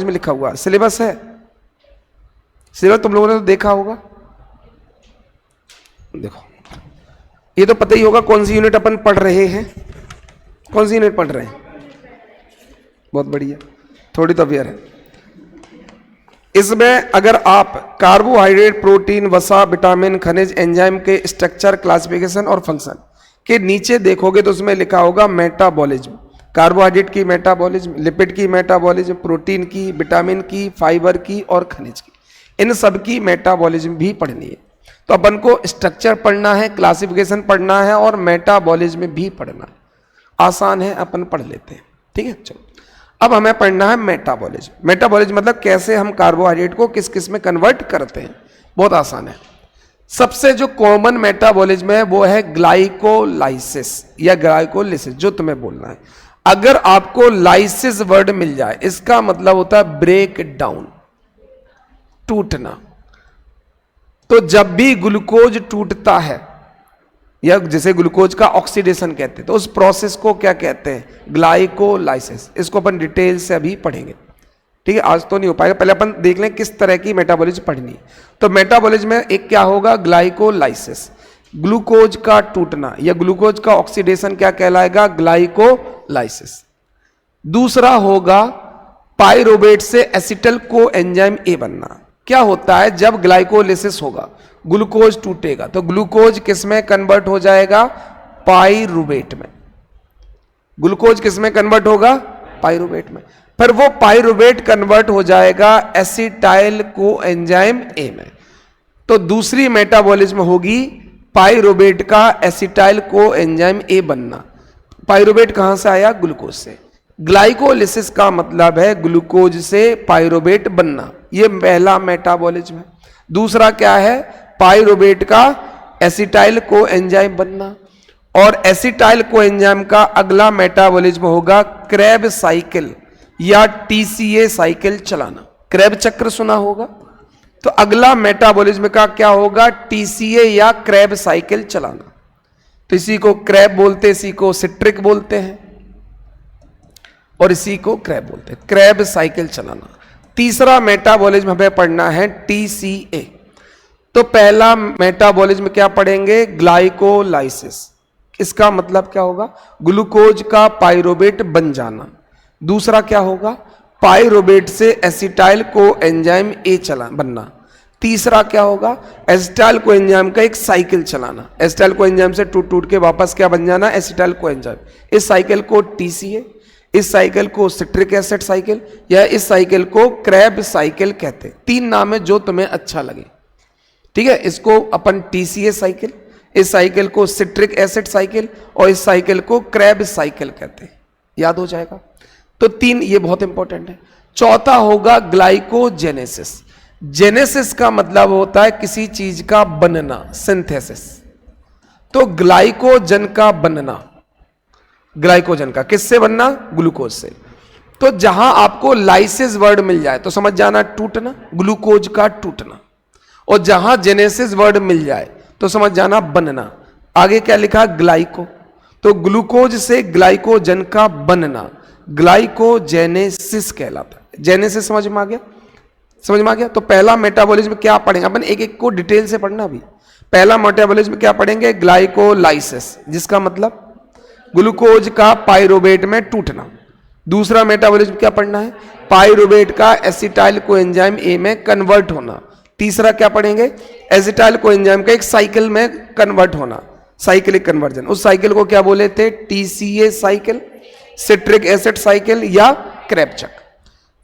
में लिखा हुआ, सिलेबस है, सिलेबस तुम लोगों ने तो देखा होगा। देखो ये तो पता ही होगा कौन सी यूनिट अपन पढ़ रहे हैं, कौन सी यूनिट पढ़ रहे हैं। बहुत बढ़िया, थोड़ी तो अवेयर है। इसमें अगर आप कार्बोहाइड्रेट, प्रोटीन, वसा, विटामिन, खनिज, एंजाइम के स्ट्रक्चर, क्लासिफिकेशन और फंक्शन के नीचे देखोगे तो उसमें लिखा होगा मेटाबॉलिज्म। कार्बोहाइड्रेट की मेटाबॉलिज्म, लिपिड की मेटाबॉलिज्म, प्रोटीन की, विटामिन की, फाइबर की और खनिज की, इन सब की मेटाबॉलिज्म भी पढ़नी है। तो अपन को स्ट्रक्चर पढ़ना है, क्लासिफिकेशन पढ़ना है और मेटाबॉलिज्म भी पढ़ना है। आसान है, अपन पढ़ लेते हैं, ठीक है। चलो अब हमें पढ़ना है मेटाबॉलिज्म। मेटाबॉलिज्म मतलब कैसे हम कार्बोहाइड्रेट को किस किस में कन्वर्ट करते हैं। बहुत आसान है। सबसे जो कॉमन मेटाबॉलिज्म है वो है ग्लाइकोलाइसिस या ग्लाइकोलिसिस, जो तुम्हें बोलना है। अगर आपको लाइसिस वर्ड मिल जाए, इसका मतलब होता है ब्रेक डाउन, टूटना। तो जब भी ग्लूकोज टूटता है, या जैसे ग्लूकोज का ऑक्सीडेशन कहते हैं, तो उस प्रोसेस को क्या कहते हैं, ग्लाइकोलाइसिस। इसको अपन डिटेल से अभी पढ़ेंगे, ठीक है। आज तो नहीं हो पाएगा, पहले अपन देख लें किस तरह की मेटाबॉलिज्म पढ़नी है। तो मेटाबॉलिज्म में एक क्या होगा, ग्लाइकोलाइसिस, ग्लूकोज का टूटना, या ग्लूकोज का ऑक्सीडेशन क्या कहलाएगा, ग्लाइकोलाइसिस। दूसरा होगा पाइरुवेट से एसिटल को एंजाइम ए बनना। क्या होता है, जब ग्लाइकोलिसिस होगा, ग्लूकोज टूटेगा, तो ग्लूकोज किस में कन्वर्ट हो जाएगा, पाइरुवेट में। ग्लूकोज किस में कन्वर्ट होगा, पाइरुवेट में। फिर वो पाइरुवेट कन्वर्ट हो जाएगा एसिटाइल को एंजाइम ए में। तो दूसरी मेटाबॉलिज्म होगी पाइरुवेट का एसिटाइल को एंजाइम ए बनना। पाइरुवेट कहां से आया, ग्लूकोज से। ग्लाइकोलिसिस का मतलब है ग्लूकोज से पाइरुवेट बनना, ये पहला मेटाबॉलिज्म है। दूसरा क्या है, पाइरुवेट का एसिटाइल को एंजाइम बनना। और एसिटाइल को एंजाइम का अगला मेटाबॉलिज्म होगा क्रेब साइकिल या टीसीए साइकिल चलाना। क्रेब चक्र सुना होगा, तो अगला मेटाबॉलिज्म का क्या होगा, टीसीए या क्रेब साइकिल चलाना। तो इसी को क्रेब बोलते हैं, इसी को सिट्रिक बोलते हैं और इसी को क्रेब बोलते हैं, क्रेब साइकिल चलाना। तीसरा मेटाबॉलिज्म हमें पढ़ना है टीसीए। तो पहला मेटाबॉलिज्म क्या पढ़ेंगे, ग्लाइकोलाइसिस। इसका मतलब क्या होगा, ग्लूकोज का पाइरुवेट बन जाना। दूसरा क्या होगा, पाइरुवेट से एसिटाइल को एंजाइम ए बनना। तीसरा क्या होगा, एसिटाइल को एंजाइम का एक साइकिल चलाना। एसिटाइल को एंजाइम से टूट टूट के वापस क्या बन जाना, एसिटाइल को एंजाइम। इस साइकिल को टीसीए, इस साइकिल को सिट्रिक एसिड साइकिल, या इस साइकिल को क्रेब साइकिल कहते हैं। तीन नाम है, जो तुम्हें अच्छा लगे, ठीक है। इसको अपन टीसीए साइकिल, इस साइकिल को सिट्रिक एसिड साइकिल और इस साइकिल को क्रेब साइकिल कहते हैं। याद हो जाएगा। तो तीन ये बहुत इंपॉर्टेंट है। चौथा होगा ग्लाइकोजेनेसिस। जेनेसिस का मतलब होता है किसी चीज का बनना, सिंथेसिस। तो ग्लाइकोजन का बनना, ग्लाइकोजन का किससे बनना, ग्लूकोज से। तो जहां आपको लाइसिस वर्ड मिल जाए तो समझ जाना टूटना, ग्लूकोज का टूटना। और जहां जेनेसिस वर्ड मिल जाए तो समझ जाना बनना। आगे क्या लिखा, ग्लाइको। तो ग्लूकोज से ग्लाइकोजन का बनना ग्लाइकोजेनेसिस कहलाता है। जेनेसिस समझ में आ गया, समझ में आ गया। तो पहला मेटाबॉलिज्म क्या पढ़ेंगे अपन, एक एक को डिटेल से पढ़ना। अभी पहला मेटाबॉलिज्म क्या पढ़ेंगे, ग्लाइकोलाइसिस, जिसका मतलब ग्लूकोज का पाइरुवेट में टूटना। दूसरा मेटाबॉलिज्म क्या पढ़ना है, पाइरुवेट का एसिटाइल को एंजाइम ए में कन्वर्ट होना। तीसरा क्या पढ़ेंगे, एसिटाइल को एंजाइम का एक साइकिल में कन्वर्ट होना, साइक्लिक कन्वर्जन। उस साइकिल को क्या बोले थे, TCA cycle, citric acid cycle या क्रेब चक्र।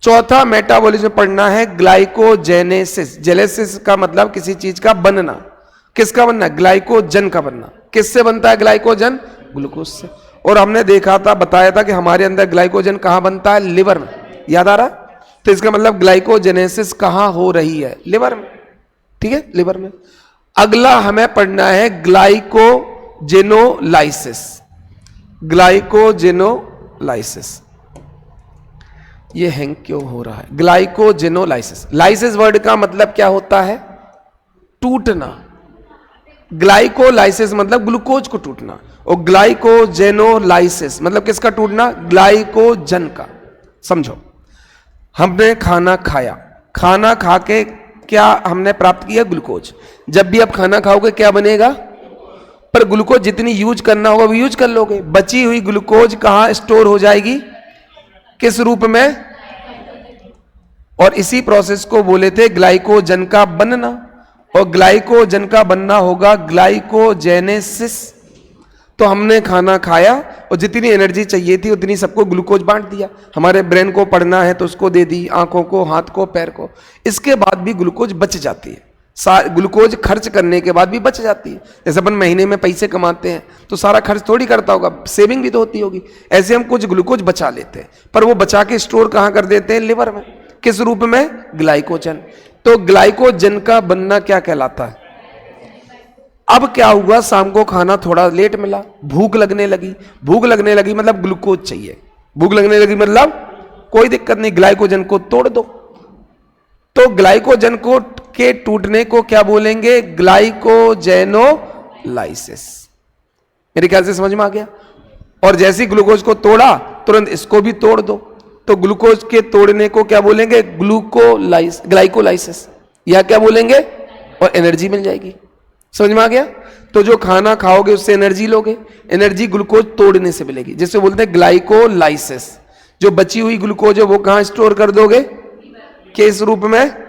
चौथा मेटाबॉलिज्म पढ़ना है ग्लाइकोजेनेसिस। जेनेसिस का मतलब किसी चीज का बनना। किसका बनना, ग्लाइकोजन का बनना। किससे बनता है ग्लाइकोजन, ग्लूकोज से। और हमने देखा था, बताया था कि हमारे अंदर ग्लाइकोजन कहां बनता है, लिवर में। याद आ रहा, तो इसका मतलब ग्लाइकोजेनेसिस कहां हो रही है, लिवर में, ठीक है, लिवर में। अगला हमें पढ़ना है ग्लाइकोजेनोलाइसिस। ग्लाइकोजेनोलाइसिस, ये हैंग क्यों हो रहा है, ग्लाइकोजेनोलाइसिस। लाइसिस वर्ड का मतलब क्या होता है, टूटना। ग्लाइकोलाइसिस मतलब ग्लूकोज को टूटना, और ग्लाइकोजेनोलाइसिस मतलब किसका टूटना, ग्लाइकोजन का। समझो, हमने खाना खाया, खाना खा के क्या हमने प्राप्त किया? ग्लूकोज। जब भी आप खाना खाओगे क्या बनेगा? पर ग्लूकोज जितनी यूज करना होगा वो यूज कर लोगे। बची हुई ग्लूकोज कहां स्टोर हो जाएगी? किस रूप में? और इसी प्रोसेस को बोले थे ग्लाइकोजन का बनना, और ग्लाइकोजन का बनना होगा ग्लाइकोजेनेसिस। तो हमने खाना खाया और जितनी एनर्जी चाहिए थी उतनी सबको ग्लूकोज बांट दिया। हमारे ब्रेन को पढ़ना है तो उसको दे दी, आंखों को, हाथ को, पैर को। इसके बाद भी ग्लूकोज बच जाती है। ग्लूकोज खर्च करने के बाद भी बच जाती है। जैसे अपन महीने में पैसे कमाते हैं तो सारा खर्च थोड़ी करता होगा, सेविंग भी तो होती होगी। ऐसे हम कुछ ग्लूकोज बचा लेते हैं, पर वो बचा के स्टोर कहां कर देते हैं? लिवर में। किस रूप में? ग्लाइकोजन। तो ग्लाइकोजन का बनना क्या कहलाता है? अब क्या हुआ? शाम को खाना थोड़ा लेट मिला, भूख लगने लगी। भूख लगने लगी मतलब ग्लूकोज चाहिए। भूख लगने लगी मतलब कोई दिक्कत नहीं, ग्लाइकोजन को तोड़ दो। तो ग्लाइकोजन को के टूटने को क्या बोलेंगे? ग्लाइकोजेनोलाइसिस। मेरे ख्याल से समझ में आ गया। और जैसे ग्लूकोज को तोड़ा तुरंत इसको भी तोड़ दो, तो ग्लूकोज के तोड़ने को क्या बोलेंगे? ग्लाइकोलाइसिस, या क्या बोलेंगे? और एनर्जी मिल जाएगी। समझ में आ गया? तो जो खाना खाओगे उससे एनर्जी लोगे, एनर्जी ग्लूकोज तोड़ने से मिलेगी, जिसे बोलते हैं ग्लाइकोलाइसिस। जो बची हुई ग्लूकोज है वो कहां स्टोर कर दोगे? किस रूप में?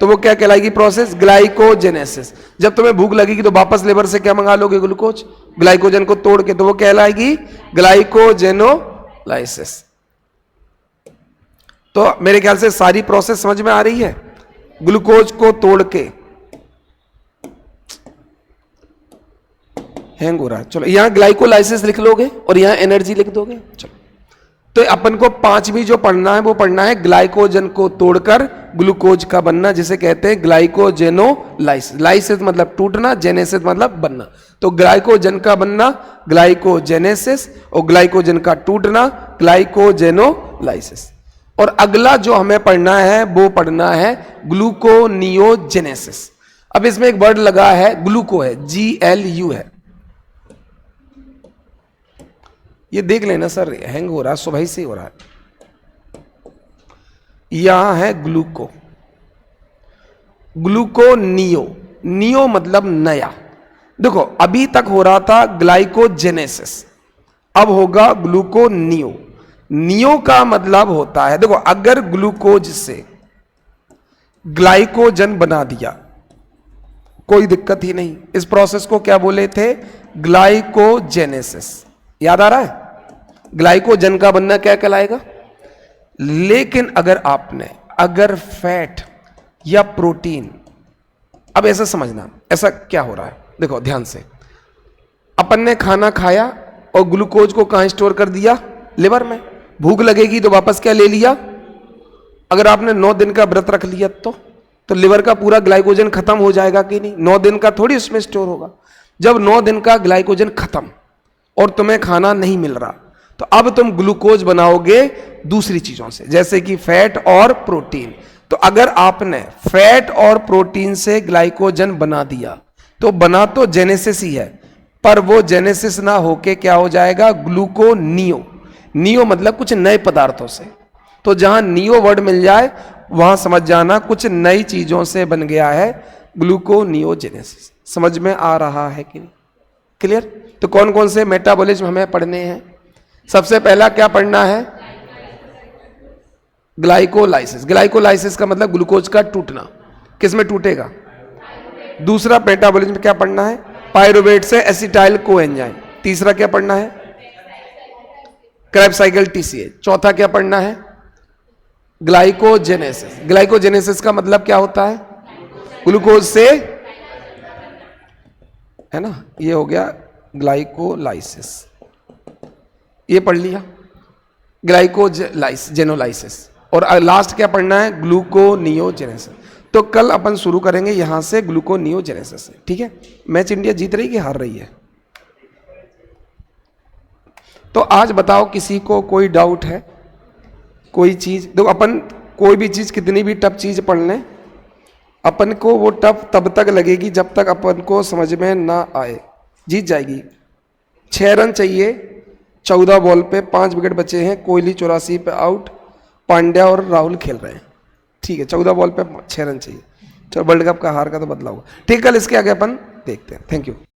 तो वो क्या कहलाएगी प्रोसेस? ग्लाइकोजेनेसिस। जब तुम्हें भूख लगेगी तो वापस लिवर से क्या मंगा लोगे? ग्लूकोज, ग्लाइकोजन को तोड़ के, तो वो कहलाएगी ग्लाइकोजेनोलाइसिस। तो मेरे ख्याल से सारी प्रोसेस समझ में आ रही है। ग्लूकोज को तोड़ के, हैंग हो रहा है, चलो यहां ग्लाइकोलाइसिस लिख लोगे और यहां एनर्जी लिख दोगे। चलो, तो अपन को पांचवी जो पढ़ना है वो पढ़ना है ग्लाइकोजन को तोड़कर ग्लूकोज का बनना, जिसे कहते हैं ग्लाइकोजेनोलाइसिस। लाइसिस मतलब टूटना, जेनेसिस मतलब बनना। तो ग्लाइकोजन का बनना ग्लाइकोजेनेसिस, और ग्लाइकोजन का टूटना ग्लाइकोजेनोलाइसिस। और अगला जो हमें पढ़ना है वो पढ़ना है ग्लूकोनियोजेनेसिस। अब इसमें एक वर्ड लगा है, ग्लूको है, GLU है। ये देख लेना सर, हैंग हो रहा है, सुबह से हो रहा है। यहां है ग्लूको, ग्लूकोनियो, नियो मतलब नया। देखो अभी तक हो रहा था ग्लाइकोजेनेसिस, अब होगा ग्लूकोनियो। नियो का मतलब होता है, देखो अगर ग्लूकोज से ग्लाइकोजन बना दिया कोई दिक्कत ही नहीं। इस प्रोसेस को क्या बोले थे? ग्लाइकोजेनेसिस। याद आ रहा है? ग्लाइकोजन का बनना क्या कहलाएगा? लेकिन अगर फैट या प्रोटीन, अब ऐसा समझना, ऐसा क्या हो रहा है, देखो ध्यान से। अपन ने खाना खाया और ग्लूकोज को कहां स्टोर कर दिया? लिवर में। भूख लगेगी तो वापस क्या ले लिया? अगर आपने 9 दिन का व्रत रख लिया तो लिवर का पूरा ग्लाइकोजन खत्म हो जाएगा कि नहीं? 9 दिन का थोड़ी उसमें स्टोर होगा। जब 9 दिन का ग्लाइकोजन खत्म और तुम्हें खाना नहीं मिल रहा, तो अब तुम ग्लूकोज बनाओगे दूसरी चीजों से, जैसे कि फैट और प्रोटीन। तो अगर आपने फैट और प्रोटीन से ग्लाइकोजन बना दिया तो बना तो जेनेसिस ही है, पर वो जेनेसिस ना होके क्या हो जाएगा? ग्लूकोनियो। नियो मतलब कुछ नए पदार्थों से। तो जहां नियो वर्ड मिल जाए वहां समझ जाना कुछ नई चीजों से बन गया है ग्लूकोनियोजेनेसिस। समझ में आ रहा है कि नहीं? क्लियर? तो कौन कौन से मेटाबॉलिज्म हमें पढ़ने हैं? सबसे पहला क्या पढ़ना है? ग्लाइकोलाइसिस। ग्लाइकोलाइसिस का मतलब ग्लूकोज का टूटना। किस में टूटेगा? दूसरा मेटाबॉलिज्म क्या पढ़ना है? पायरुवेट से एसिटाइल कोएंजाइम। तीसरा क्या पढ़ना है? Krebs cycle TCA। चौथा क्या पढ़ना है? ग्लाइकोजेनेसिस। ग्लाइकोजेनेसिस का मतलब क्या होता है? ग्लूकोज से, है ना, ये हो गया ग्लाइकोलाइसिस, ये पढ़ लिया ग्लाइकोजेनोलाइसिस। और लास्ट क्या पढ़ना है? ग्लूकोनियोजेनेसिस। तो कल अपन शुरू करेंगे यहां से ग्लूकोनियोजेनेसिस से, ठीक है? मैच इंडिया जीत रही कि हार रही है? तो आज बताओ किसी को कोई डाउट है? कोई चीज, देखो अपन कोई भी चीज कितनी भी टफ चीज पढ़ लें, अपन को वो टफ तब तक लगेगी जब तक अपन को समझ में ना आए। जीत जाएगी। 6 रन चाहिए 14 बॉल पे, 5 विकेट बचे हैं। कोहली 84 पे आउट पांड्या और राहुल खेल रहे हैं, ठीक है, 14 बॉल पे 6 रन चाहिए। चलो वर्ल्ड कप का हार का तो बदला होगा, ठीक है, कल इसके आगे अपन देखते हैं। Thank you.